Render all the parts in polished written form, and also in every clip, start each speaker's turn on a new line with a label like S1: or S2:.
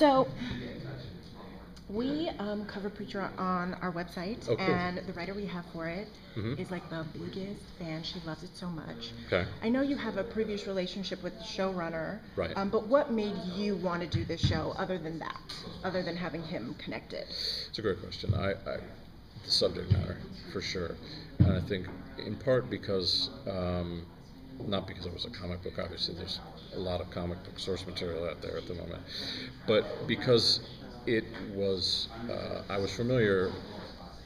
S1: So we cover Preacher on our website,
S2: Oh, cool.
S1: and the writer we have for it
S2: Mhm.
S1: is like the biggest fan. She loves it so much.
S2: Okay.
S1: I know you have a previous relationship with the showrunner,
S2: Right.
S1: But what made you want to do this show other than that, other than having him connected?
S2: It's a great question. The subject matter, for sure. And I think in part because, not because it was a comic book, obviously there's a lot of comic book source material out there at the moment, but because it was, I was familiar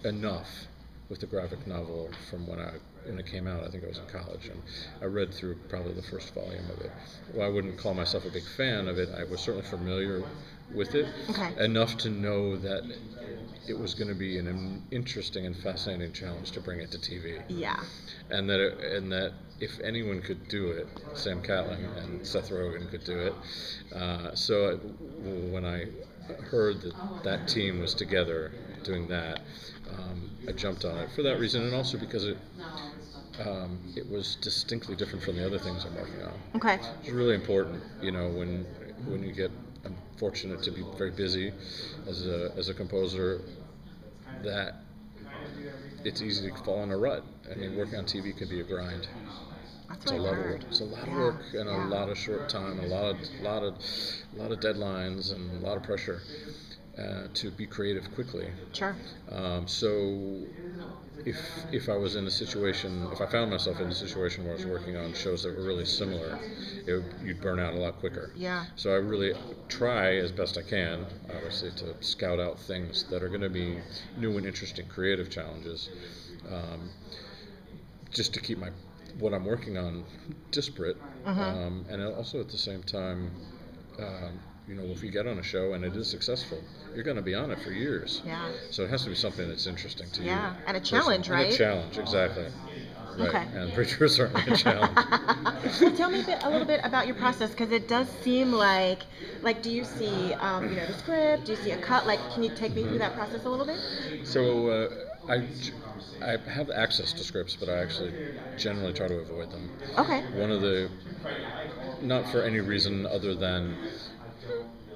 S2: enough with the graphic novel from when it came out. I think I was in college, and I read through probably the first volume of it. Well, I wouldn't call myself a big fan of it. I was certainly familiar with it,
S1: Okay.
S2: enough to know that it was going to be an interesting and fascinating challenge to bring it to TV.
S1: Yeah.
S2: And that if anyone could do it, Sam Catlin and Seth Rogen could do it. So when I heard that team was together doing that, I jumped on it for that reason, and also because it was distinctly different from the other things I'm working on.
S1: Okay.
S2: It's really important, when you get. I'm fortunate to be very busy as a composer, that it's easy to fall in a rut. I mean, working on TV can be a grind.
S1: That's
S2: It's
S1: what
S2: a
S1: I've
S2: lot
S1: heard.
S2: of
S1: Yeah.
S2: work and
S1: Yeah.
S2: a lot of short time, a lot of deadlines and a lot of pressure to be creative quickly.
S1: Sure.
S2: So if I was in a situation, if I found myself in a situation where I was working on shows that were really similar, you'd burn out a lot quicker.
S1: Yeah.
S2: So I really try as best I can, obviously, to scout out things that are going to be new and interesting creative challenges, just to keep what I'm working on disparate, and also at the same time, if you get on a show and it is successful, you're going to be on it for years.
S1: Yeah.
S2: So it has to be something that's interesting to you.
S1: Yeah, and a challenge, right?
S2: And a challenge, exactly. Right.
S1: Okay.
S2: And Preacher is certainly a challenge.
S1: Well, tell me a little bit about your process, because it does seem like, do you see, the script? Do you see a cut? Can you take me through that process a little bit?
S2: So I have access to scripts, but I actually generally try to avoid them.
S1: Okay.
S2: Not for any reason other than,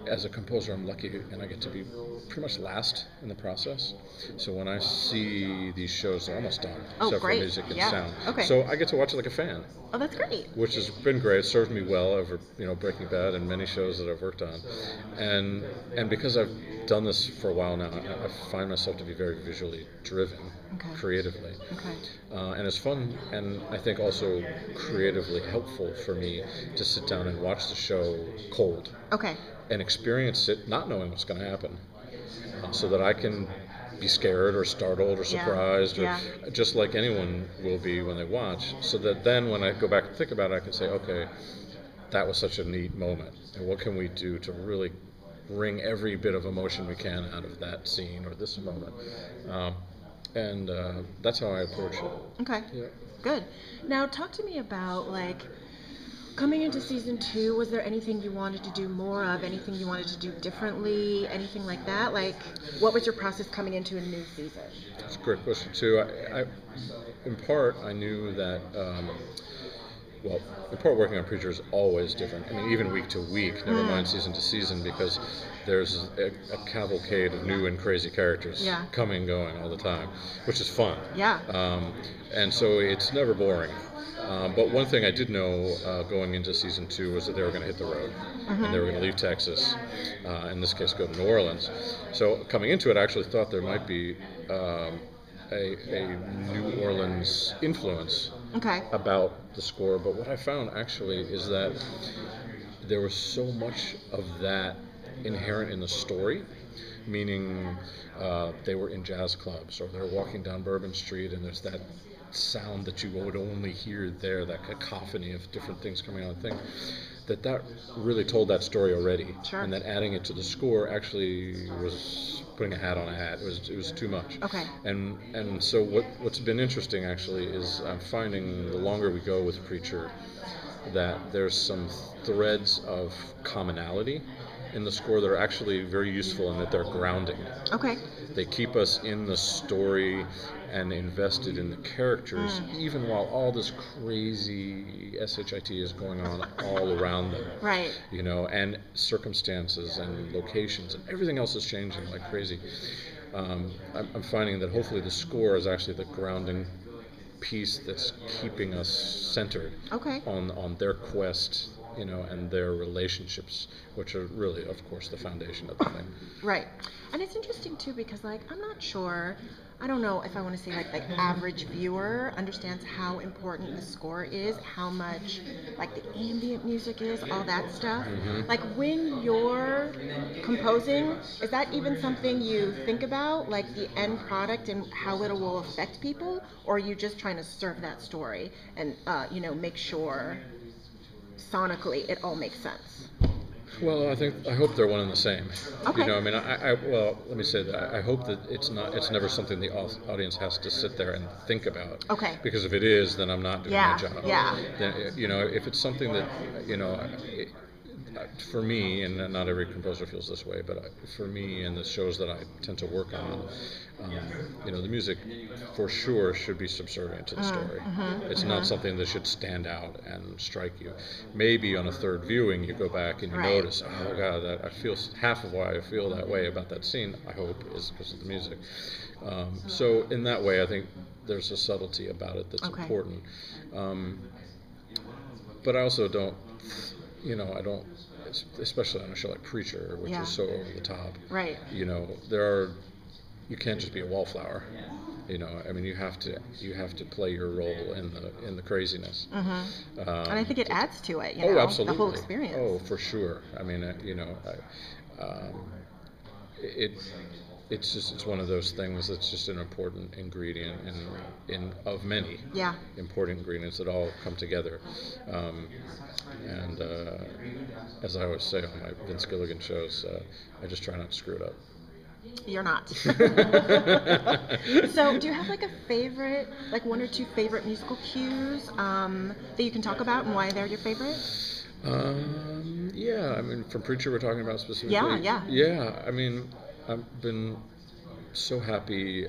S2: as a composer, I'm lucky and I get to be pretty much last in the process. So when I see these shows, they're almost done, except
S1: great.
S2: for music and
S1: Yeah.
S2: sound.
S1: Okay.
S2: So I get to watch it like a fan,
S1: Oh, that's great.
S2: which has been great. It served me well over Breaking Bad and many shows that I've worked on, and because I've done this for a while now, I find myself to be very visually driven, creatively.
S1: Okay.
S2: And it's fun, and I think also creatively helpful for me to sit down and watch the show cold.
S1: Okay.
S2: And experience it not knowing what's going to happen, so that I can be scared or startled or surprised, or just like anyone will be when they watch, so that then when I go back and think about it, I can say, okay, that was such a neat moment, and what can we do to really wring every bit of emotion we can out of that scene or this moment. And that's how I approach it.
S1: Okay.
S2: Yeah.
S1: Good. Now, talk to me about, coming into season 2, was there anything you wanted to do more of? Anything you wanted to do differently? Anything like that? What was your process coming into a new season?
S2: That's a great question, too. I in part, I knew that, in part, working on Preacher is always different. I mean, even week to week, never mind season to season, because there's a cavalcade of new and crazy characters coming and going all the time, which is fun.
S1: Yeah.
S2: And so it's never boring. But one thing I did know going into season 2 was that they were going to hit the road, and they were going to leave Texas, in this case go to New Orleans. So coming into it, I actually thought there might be a New Orleans influence about the score, but what I found actually is that there was so much of that inherent in the story, meaning they were in jazz clubs, or they're walking down Bourbon Street and there's that sound that you would only hear there, that cacophony of different things coming out of the thing, that really told that story already.
S1: Sure. And
S2: that adding it to the score actually was putting a hat on a hat. It was too much.
S1: Okay.
S2: And so what's been interesting actually is I'm finding the longer we go with Preacher that there's some threads of commonality in the score that are actually very useful in that they're grounding.
S1: Okay.
S2: They keep us in the story and invested in the characters, even while all this crazy shit is going on all around them.
S1: Right.
S2: You know, and circumstances and locations and everything else is changing like crazy. I'm finding that hopefully the score is actually the grounding piece that's keeping us centered on their quest, you know, and their relationships, which are really, of course, the foundation of the thing.
S1: Right. And it's interesting too because like I'm not sure, I don't know if I want to say like average viewer understands how important the score is, how much like the ambient music is, all that stuff. Like when you're composing, is that even something you think about, like the end product and how it will affect people, or are you just trying to serve that story and you know, make sure sonically it all makes sense?
S2: Well, I hope they're one and the same.
S1: Okay.
S2: You know, I mean, well, let me say that I hope that it's never something the audience has to sit there and think about.
S1: Okay.
S2: Because if it is, then I'm not doing my job.
S1: Yeah.
S2: Then, you know, if it's something that, you know, for me, and not every composer feels this way, but for me and the shows that I tend to work on, you know, the music for sure should be subservient to the story. It's not something that should stand out and strike you. Maybe on a third viewing you go back and you notice, oh God, that I feel half of why I feel that way about that scene, I hope, is because of the music. So in that way, I think there's a subtlety about it that's important. But I also don't, you know, I don't, especially on a show like Preacher, which is so over the top.
S1: Right.
S2: You know, you can't just be a wallflower. You know, I mean, you have to play your role in the craziness.
S1: And I think it adds to it. You know,
S2: absolutely.
S1: The whole experience.
S2: Oh, for sure. I mean, you know, it's one of those things that's just an important ingredient in of many important ingredients that all come together. And as I always say on my Vince Gilligan shows, I just try not to screw it up.
S1: You're not. So do you have like a favorite, like one or two favorite musical cues that you can talk about and why they're your favorite?
S2: Yeah, I mean, from Preacher we're talking about specifically. Yeah, I mean, I've been so happy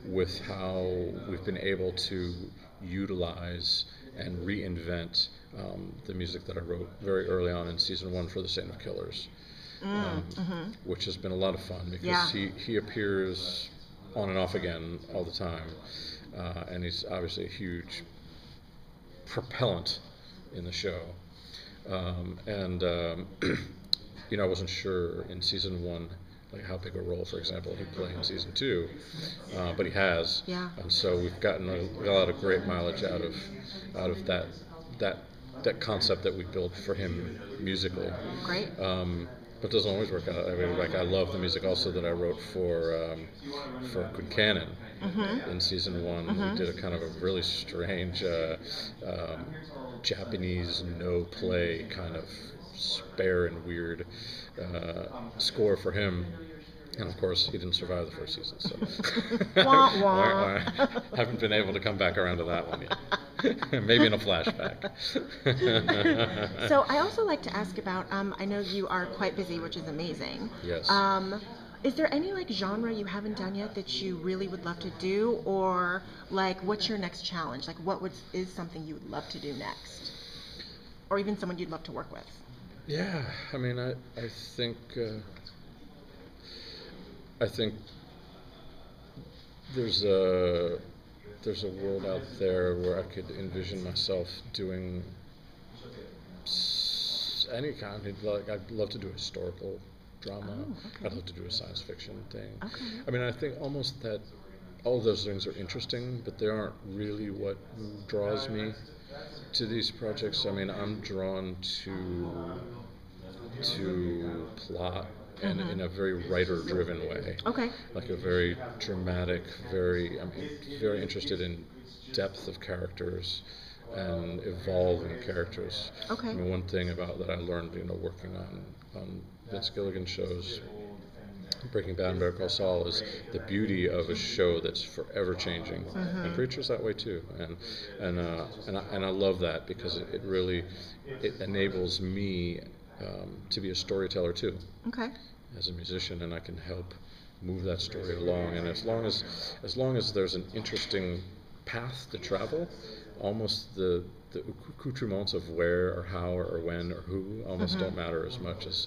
S2: with how we've been able to utilize and reinvent the music that I wrote very early on in season 1 for The Saint of Killers, which has been a lot of fun because he appears on and off again all the time, and he's obviously a huge propellant in the show. You know, I wasn't sure in season 1 like how big a role, for example, he'd play in season 2, but he has.
S1: Yeah.
S2: And so we've gotten a lot of great mileage out of that concept that we built for him musically.
S1: Great.
S2: But it doesn't always work out. I mean, like I love the music also that I wrote for Quincannon in season 1. We did a kind of a really strange Japanese no play kind of spare and weird score for him. And of course, he didn't survive the first season, so
S1: wah, wah.
S2: I haven't been able to come back around to that one yet. Maybe in a flashback.
S1: So I also like to ask about, I know you are quite busy, which is amazing.
S2: Yes.
S1: Is there any like genre you haven't done yet that you really would love to do, or like what's your next challenge? Like what is something you would love to do next, or even someone you'd love to work with?
S2: Yeah, I mean, I think there's a world out there where I could envision myself doing any kind. Like I'd love to do a historical drama. I'd love to do a science fiction thing. I mean, I think almost that all of those things are interesting, but they aren't really what draws me to these projects. I mean, I'm drawn to plot and in a very writer-driven way. Like a very dramatic, very interested in depth of characters and evolving characters. I mean, one thing that I learned, you know, working on Vince Gilligan shows, Breaking Bad and Better Call Saul, is the beauty of a show that's forever changing. And Preacher's that way too. And I love that because it really enables me to be a storyteller too,
S1: Okay.
S2: as a musician, and I can help move that story along. And as long as there's an interesting path to travel, almost the accoutrements of where or how or when or who almost don't matter as much as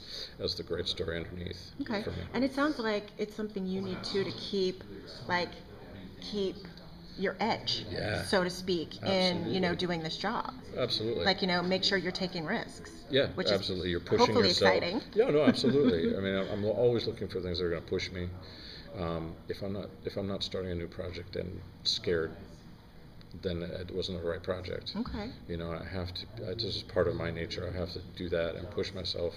S2: the great story underneath.
S1: Okay.
S2: For me.
S1: And it sounds like it's something you need to keep, like, keep your edge,
S2: Yeah.
S1: so to speak,
S2: Absolutely.
S1: in doing this job.
S2: Absolutely.
S1: Like, make sure you're taking risks.
S2: Yeah,
S1: which
S2: absolutely.
S1: Is
S2: You're pushing
S1: hopefully
S2: yourself.
S1: Exciting.
S2: Yeah, no, absolutely. I mean, I'm always looking for things that are going to push me. If I'm not starting a new project and scared, then it wasn't the right project.
S1: Okay.
S2: I have to. It's just part of my nature. I have to do that and push myself,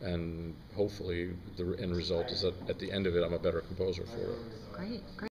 S2: and hopefully the end result is that at the end of it, I'm a better composer for it.
S1: Great. Great.